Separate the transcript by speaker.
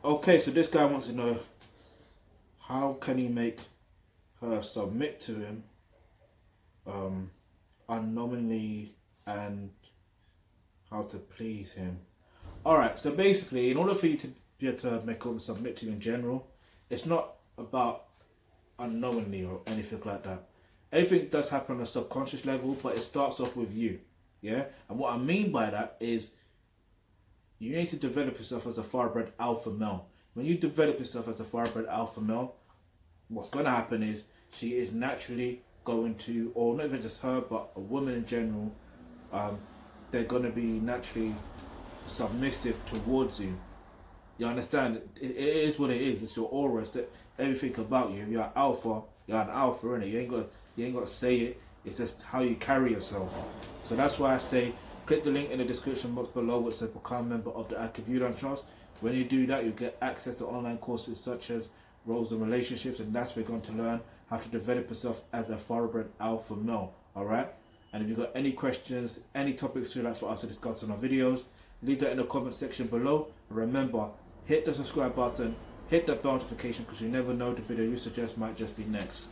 Speaker 1: Okay, so this guy wants to know how can he make her submit to him unknowingly and how to please him. Alright, so basically, in order for you to be able to make her submit to you in general, it's not about unknowingly or anything like that. Everything does happen on a subconscious level, but it starts off with you. Yeah? And what I mean by that is you need to develop yourself as a thoroughbred alpha male. When you develop yourself as a thoroughbred alpha male, what's going to happen is she is naturally going to, or not even just her, but a woman in general, they're going to be naturally submissive towards you. You understand? It is what it is. It's your aura. It's everything about you. If you're an alpha, you're an alpha, innit? You ain't got to say it. It's just how you carry yourself. So that's why I say click the link in the description box below which says become a member of the Thealkebulantrust. When you do that, you get access to online courses such as roles and relationships, and that's where you're going to learn how to develop yourself as a thoroughbred alpha male. Alright? And if you've got any questions, any topics you'd like for us to discuss in our videos, leave that in the comment section below. And remember, hit the subscribe button, hit that bell notification, because you never know, the video you suggest might just be next.